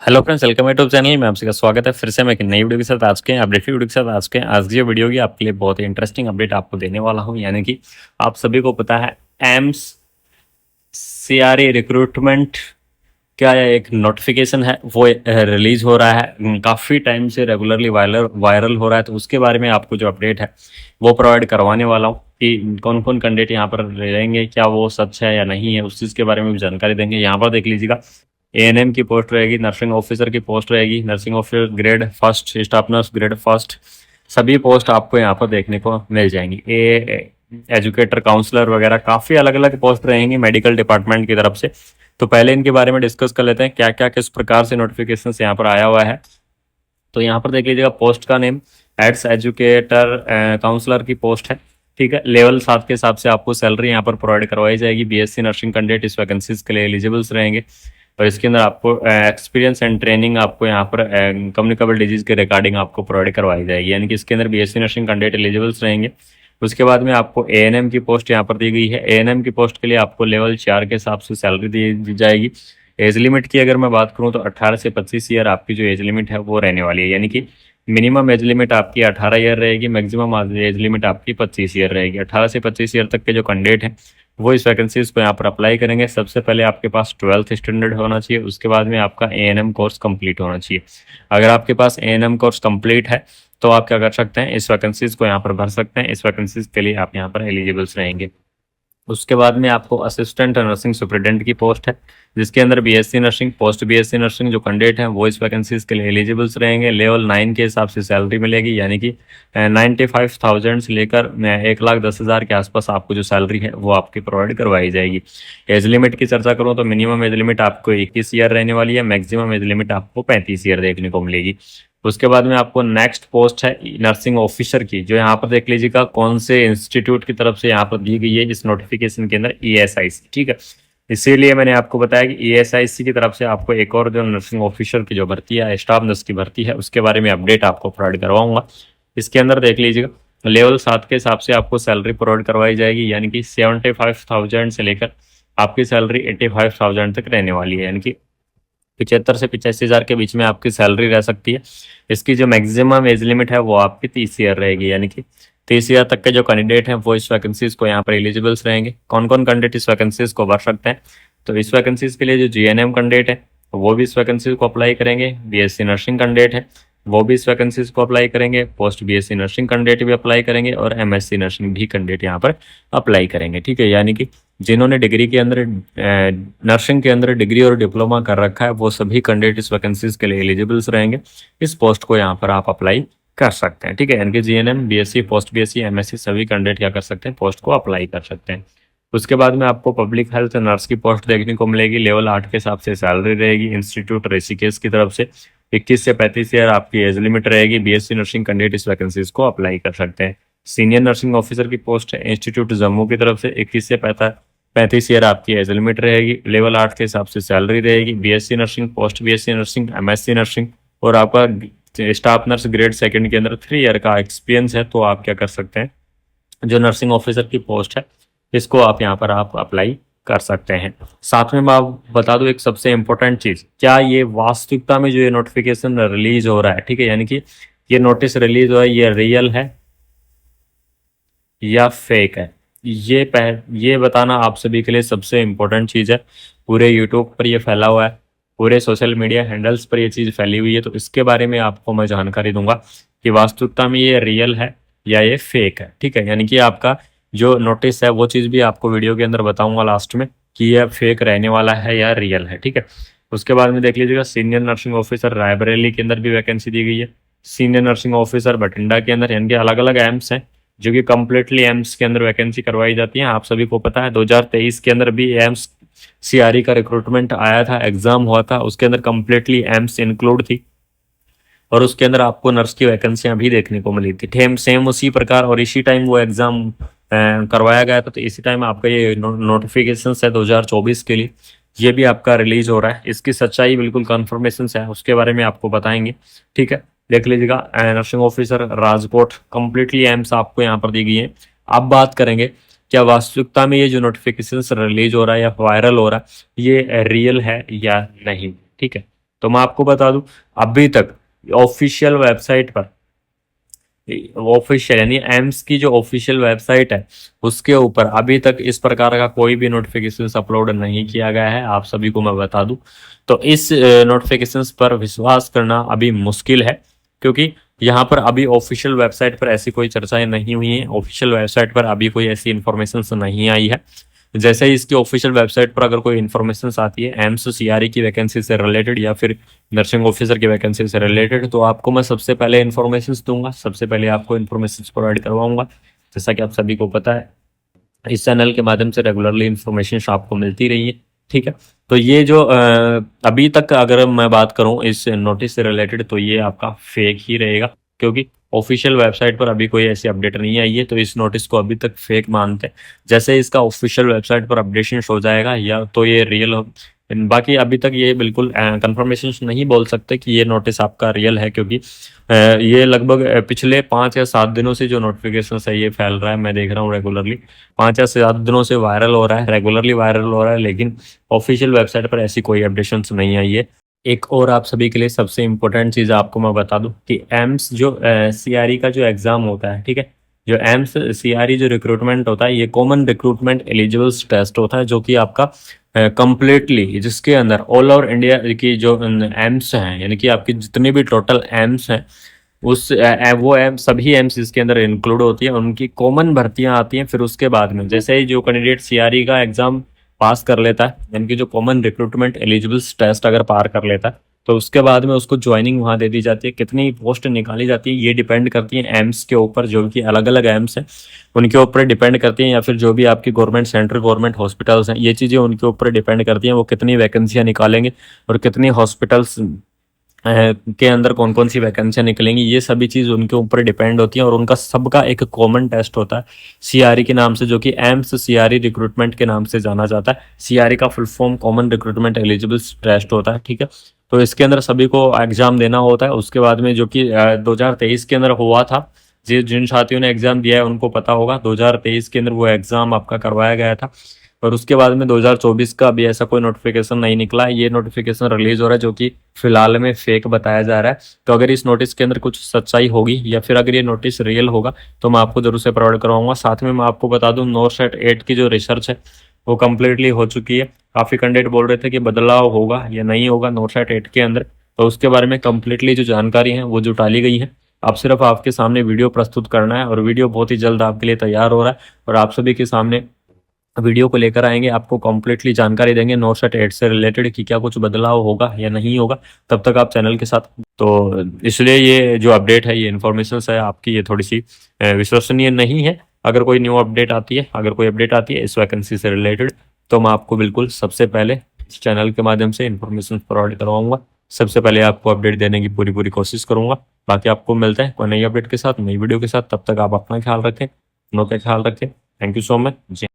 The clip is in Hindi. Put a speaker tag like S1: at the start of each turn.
S1: Hello friends, welcome YouTube channel में आपका स्वागत है। फिर से मैं एक नई वीडियो के साथ आज के अपडेट वीडियो के साथ आज की जो वीडियो होगी आपके लिए बहुत ही इंटरेस्टिंग अपडेट आपको देने वाला हूं। यानी कि आप सभी को पता है एम्स सीआरई रिक्रूटमेंट क्या एक नोटिफिकेशन है वो रिलीज हो रहा है। काफ़ी टाइम से रेगुलरली वायरल हो रहा है, तो उसके बारे में आपको जो अपडेट है वो प्रोवाइड करवाने वाला हूँ कि कौन कौन कैंडिडेट यहाँ पर रहेंगे, क्या वो सच है या नहीं है, उस चीज़ के बारे में भी जानकारी देंगे। यहाँ पर देख लीजिएगा, एएनएम की पोस्ट रहेगी, नर्सिंग ऑफिसर की पोस्ट रहेगी, nursing officer grade first, staff nurse grade first, सभी पोस्ट आपको यहाँ पर देखने को मिल जाएंगी। एजुकेटर, काउंसलर वगैरह काफ़ी अलग अलग पोस्ट रहेंगी मेडिकल डिपार्टमेंट की तरफ से। तो पहले इनके बारे में डिस्कस कर लेते हैं क्या क्या किस प्रकार से नोटिफिकेशन यहाँ पर आया हुआ है। तो यहाँ पर देख लीजिएगा, पोस्ट का नेम एड्स एजुकेटर काउंसलर की पोस्ट है। ठीक है, लेवल 7 के हिसाब से आपको सैलरी यहाँ पर प्रोवाइड करवाई जाएगी। बीएससी नर्सिंग कैंडिडेट इस वैकेंसीज के लिए एलिजिबल्स रहेंगे और इसके अंदर आपको एक्सपीरियंस एंड ट्रेनिंग आपको यहाँ पर कम्युनिकेबल डिजीज के रिगार्डिंग आपको प्रोवाइड करवाई जाएगी। यानी कि इसके अंदर बीएससी नर्सिंग कैंडिडेट एलिजिबल्स रहेंगे। उसके बाद में आपको एएनएम की पोस्ट यहाँ पर दी गई है। एएनएम की पोस्ट के लिए आपको लेवल 4 के हिसाब से सैलरी दी जाएगी। एज लिमिट की अगर मैं बात करूँ तो 18 से 25 ईयर आपकी जो एज लिमिट है वो रहने वाली है। यानी कि मिनिमम एज लिमिट आपकी 18 ईयर रहेगी, मैक्सिमम एज लिमिट आपकी 25 ईयर रहेगी। 18 से 25 ईयर तक के जो कैंडिडेट हैं वो इस वैकेंसीज को यहाँ पर अप्लाई करेंगे। सबसे पहले आपके पास 12th स्टैंडर्ड होना चाहिए, उसके बाद में आपका एएनएम कोर्स कंप्लीट होना चाहिए। अगर आपके पास एएनएम कोर्स कंप्लीट है तो आप क्या कर सकते हैं, इस वैकेंसीज को यहाँ पर भर सकते हैं। इस वैकेंसीज के लिए आप यहाँ पर एलिजिबल्स रहेंगे। उसके बाद में आपको असिस्टेंट नर्सिंग सुपरिटेंडेंट की पोस्ट है, जिसके अंदर BSc nursing, post BSc nursing जो कैंडिडेट हैं वो इस वैकेंसीज के लिए एलिजिबल्स रहेंगे। लेवल 9 के हिसाब से सैलरी मिलेगी, यानी कि 95,000 से लेकर 1,10,000 के आसपास आपको जो सैलरी है वो आपकी प्रोवाइड करवाई जाएगी। एज लिमिट की चर्चा करूँ तो मिनिमम एज लिमिट आपको 21 ईयर रहने वाली है, मैक्सिमम एज लिमिट आपको 35 ईयर देखने को मिलेगी। उसके बाद में आपको नेक्स्ट पोस्ट है नर्सिंग ऑफिसर की, जो यहाँ पर देख लीजिएगा कौन से इंस्टीट्यूट की तरफ से यहाँ पर दी गई है इस नोटिफिकेशन के अंदर, ईएसआईसी। ठीक है, इसीलिए मैंने आपको बताया कि ईएसआईसी की तरफ से आपको एक और जो नर्सिंग ऑफिसर की जो भर्ती है, स्टाफ नर्स की भर्ती है, उसके बारे में अपडेट आपको प्रोवाइड करवाऊंगा। इसके अंदर देख लीजिएगा, लेवल 7 के हिसाब से आपको सैलरी प्रोवाइड करवाई जाएगी, यानी कि 75,000 से लेकर आपकी सैलरी 85,000 तक रहने वाली है। यानी कि 75 से 85,000 के बीच में आपकी सैलरी रह सकती है। इसकी जो मैक्सिमम एज लिमिट है वो आपकी 30 ईयर रहेगी, यानी कि 30 ईयर तक के जो कैंडिडेट हैं वो इस वैकेंसीज को यहाँ पर एलिजिबल्स रहेंगे। कौन कौन कैंडिडेट इस वैकेंसीज को भर सकते हैं, तो इस वैकेंसीज के लिए जो जीएनएम कैंडिडेट है वो भी इस वैकेंसीज को अप्लाई करेंगे। बीएससी नर्सिंग कैंडिडेट है वो भी इस वैकेंसीज को अप्लाई करेंगे। पोस्ट बीएससी नर्सिंग कैंडिडेट भी अप्लाई करेंगे और एमएससी नर्सिंग भी कैंडिडेट यहाँ पर अप्लाई करेंगे। ठीक है, यानी कि जिन्होंने डिग्री के अंदर नर्सिंग के अंदर डिग्री और डिप्लोमा कर रखा है वो सभी कैंडिडेट इस वैकेंसीज के लिए एलिजिबल्स रहेंगे। इस पोस्ट को यहाँ पर आप अप्लाई कर सकते हैं। ठीक है, यानी कि GNM, BSc, post BSc, MSc सभी कैंडिडेट क्या कर सकते हैं, पोस्ट को अप्लाई कर सकते हैं। उसके बाद में आपको पब्लिक हेल्थ नर्स की पोस्ट देखने को मिलेगी। लेवल 8 के हिसाब से सैलरी रहेगी। इंस्टीट्यूट ऋषिकेश की तरफ से 21 से 35 ईयर आपकी एज लिमिट रहेगी। बीएससी नर्सिंग कैंडिडेट इस वैकेंसीज को अप्लाई कर सकते हैं। सीनियर नर्सिंग ऑफिसर की पोस्ट है, इंस्टीट्यूट जम्मू की तरफ से 21 से 35 ईयर आपकी एज लिमिट रहेगी। लेवल 8 के हिसाब से सैलरी रहेगी। BSc nursing, post BSc nursing, MSc nursing और आपका स्टाफ नर्स ग्रेड 2 के अंदर 3 ईयर का एक्सपीरियंस है तो आप क्या कर सकते हैं, जो नर्सिंग ऑफिसर की पोस्ट है इसको आप यहाँ पर आप अप्लाई कर सकते हैं। साथ में मैं आप बता दूं एक सबसे इम्पोर्टेंट चीज़, क्या ये वास्तविकता में जो ये नोटिफिकेशन रिलीज हो रहा है, ठीक है, यानी कि ये नोटिस रिलीज हुआ है, ये रियल है या फेक है, ये बताना आप सभी के लिए सबसे इम्पोर्टेंट चीज़ है। पूरे यूट्यूब पर ये फैला हुआ है, पूरे सोशल मीडिया हैंडल्स पर ये चीज़ फैली हुई है, तो इसके बारे में आपको मैं जानकारी दूंगा कि वास्तविकता में ये रियल है या ये फेक है। ठीक है, यानी कि आपका जो नोटिस है वो चीज़ भी आपको वीडियो के अंदर बताऊंगा लास्ट में कि यह फेक रहने वाला है या रियल है। ठीक है, उसके बाद में देख लीजिएगा, सीनियर नर्सिंग ऑफिसर रायबरेली के अंदर भी वैकेंसी दी गई है। सीनियर नर्सिंग ऑफिसर बठिंडा के अंदर, यानी कि अलग अलग एम्स हैं जो कि कम्प्लीटली एम्स के अंदर वैकेंसी करवाई जाती है। आप सभी को पता है 2023 के अंदर भी एम्स सीआरई का रिक्रूटमेंट आया था, एग्जाम हुआ था, उसके अंदर कम्प्लीटली एम्स इंक्लूड थी और उसके अंदर आपको नर्स की वैकेंसियां भी देखने को मिली थी। सेम उसी प्रकार और इसी टाइम वो एग्जाम करवाया गया था, तो इसी टाइम आपका ये नोटिफिकेशन है 2024 के लिए, ये भी आपका रिलीज हो रहा है। इसकी सच्चाई बिल्कुल कंफर्मेशन है, उसके बारे में आपको बताएंगे। ठीक है, देख लीजिएगा, nursing officer Rajkot completely AIIMS आपको यहाँ पर दी गई है। अब बात करेंगे क्या वास्तविकता में ये जो नोटिफिकेशन रिलीज हो रहा है या वायरल हो रहा है ये रियल है या नहीं। ठीक है, तो मैं आपको बता दूं, अभी तक ऑफिशियल वेबसाइट पर, ऑफिशियल यानी एम्स की जो ऑफिशियल वेबसाइट है उसके ऊपर अभी तक इस प्रकार का कोई भी नोटिफिकेशन अपलोड नहीं किया गया है, आप सभी को मैं बता दूं। तो इस नोटिफिकेशन पर विश्वास करना अभी मुश्किल है, क्योंकि यहाँ पर अभी ऑफिशियल वेबसाइट पर ऐसी कोई चर्चाएं नहीं हुई हैं, ऑफिशियल वेबसाइट पर अभी कोई ऐसी इन्फॉर्मेशन नहीं आई है। जैसे ही इसकी ऑफिशियल वेबसाइट पर अगर कोई इन्फॉर्मेशन आती है एम्स सीआरई की वैकेंसी से रिलेटेड या फिर नर्सिंग ऑफिसर की वैकेंसी से रिलेटेड, तो आपको मैं सबसे पहले इन्फॉर्मेशन दूंगा, सबसे पहले आपको इन्फॉर्मेशन प्रोवाइड करवाऊंगा। जैसा कि आप सभी को पता है, इस चैनल के माध्यम से रेगुलरली इन्फॉर्मेशन आपको मिलती रही है, ठीक है। तो ये जो अभी तक अगर मैं बात करूं इस नोटिस से रिलेटेड, तो ये आपका फेक ही रहेगा, क्योंकि ऑफिशियल वेबसाइट पर अभी कोई ऐसी अपडेट नहीं आई है, तो इस नोटिस को अभी तक फेक मानते हैं। जैसे इसका ऑफिशियल वेबसाइट पर अपडेशन हो जाएगा या तो ये रियल हो, बाकी अभी तक ये बिल्कुल कंफर्मेशन नहीं बोल सकते कि ये नोटिस आपका रियल है, क्योंकि ये लगभग पिछले 5 या 7 दिनों से जो नोटिफिकेशन है ये फैल रहा है, मैं देख रहा हूँ रेगुलरली 5 या 7 दिनों से वायरल हो रहा है, रेगुलरली वायरल हो रहा है, लेकिन ऑफिशियल वेबसाइट पर ऐसी कोई अपडेशन नहीं आई है। एक और आप सभी के लिए सबसे इम्पोर्टेंट चीज़ आपको मैं बता दूं कि एम्स जो सीआरई का जो एग्ज़ाम होता है, ठीक है, जो एम्स सीआरई जो रिक्रूटमेंट होता है, ये कॉमन रिक्रूटमेंट एलिजिबल्स टेस्ट होता है, जो कि आपका कंप्लीटली जिसके अंदर ऑल ओवर इंडिया की जो एम्स हैं, यानी कि आपकी जितनी भी टोटल एम्स हैं उस वो एम सभी एम्स इसके अंदर इंक्लूड होती है, उनकी कॉमन भर्तियां आती हैं। फिर उसके बाद में जैसे ही जो कैंडिडेट सीआरई का एग्जाम पास कर लेता है, यानी कि जो कॉमन रिक्रूटमेंट एलिजिबल्स टेस्ट अगर पार कर लेता है, तो उसके बाद में उसको ज्वाइनिंग वहां दे दी जाती है। कितनी पोस्ट निकाली जाती है ये डिपेंड करती है एम्स के ऊपर, जो कि अलग अलग एम्स हैं उनके ऊपर डिपेंड करती हैं, या फिर जो भी आपकी गवर्नमेंट सेंट्रल गवर्नमेंट हॉस्पिटल्स हैं, ये चीज़ें उनके ऊपर डिपेंड करती हैं, वो कितनी वैकेंसियाँ निकालेंगे और कितनी हॉस्पिटल्स के अंदर कौन कौन सी वैकेंसियां निकलेंगी, ये सभी चीज़ उनके ऊपर डिपेंड होती है। और उनका सबका एक कॉमन टेस्ट होता है सीआरई के नाम से, जो कि एम्स सीआरई रिक्रूटमेंट के नाम से जाना जाता है। सीआरई का full form common recruitment eligible test होता है, ठीक है। तो इसके अंदर सभी को एग्जाम देना होता है। उसके बाद में जो कि 2023 के अंदर हुआ था, जिन साथियों ने एग्जाम दिया है उनको पता होगा, 2023 के अंदर वो एग्जाम आपका करवाया गया था। और उसके बाद में 2024 का अभी ऐसा कोई नोटिफिकेशन नहीं निकला है। ये नोटिफिकेशन रिलीज हो रहा है, जो कि फिलहाल में फेक बताया जा रहा है। तो अगर इस नोटिस के अंदर कुछ सच्चाई होगी या फिर अगर ये नोटिस रियल होगा, तो मैं आपको जरूर से प्रोवाइड करवाऊंगा। साथ में मैं आपको बता दूं, नॉरसेट 8 की जो रिसर्च है वो कम्प्लीटली हो चुकी है। काफी कैंडिडेट बोल रहे थे कि बदलाव होगा या नहीं होगा नॉरसेट 8 के अंदर, तो उसके बारे में कम्प्लीटली जो जानकारी है वो जुटा ली गई है। अब सिर्फ आपके सामने वीडियो प्रस्तुत करना है, और वीडियो बहुत ही जल्द आपके लिए तैयार हो रहा है, और आप सभी के सामने वीडियो को लेकर आएंगे, आपको कम्प्लीटली जानकारी देंगे नॉरसेट 8 से रिलेटेड कि क्या कुछ बदलाव होगा या नहीं होगा। तब तक आप चैनल के साथ, तो इसलिए ये जो अपडेट है, ये इन्फॉर्मेशन है आपकी, ये थोड़ी सी विश्वसनीय नहीं है। अगर कोई न्यू अपडेट आती है, अगर कोई अपडेट आती है इस वैकेंसी से रिलेटेड, तो मैं आपको बिल्कुल सबसे पहले इस चैनल के माध्यम से इन्फॉर्मेशन प्रोवाइड करवाऊंगा। सबसे पहले आपको अपडेट देने की पूरी पूरी कोशिश करूंगा। बाकी आपको मिलते हैं कोई नई अपडेट के साथ, नई वीडियो के साथ। तब तक आप अपना ख्याल रखें, अपनों का ख्याल रखें। Thank you so much ji.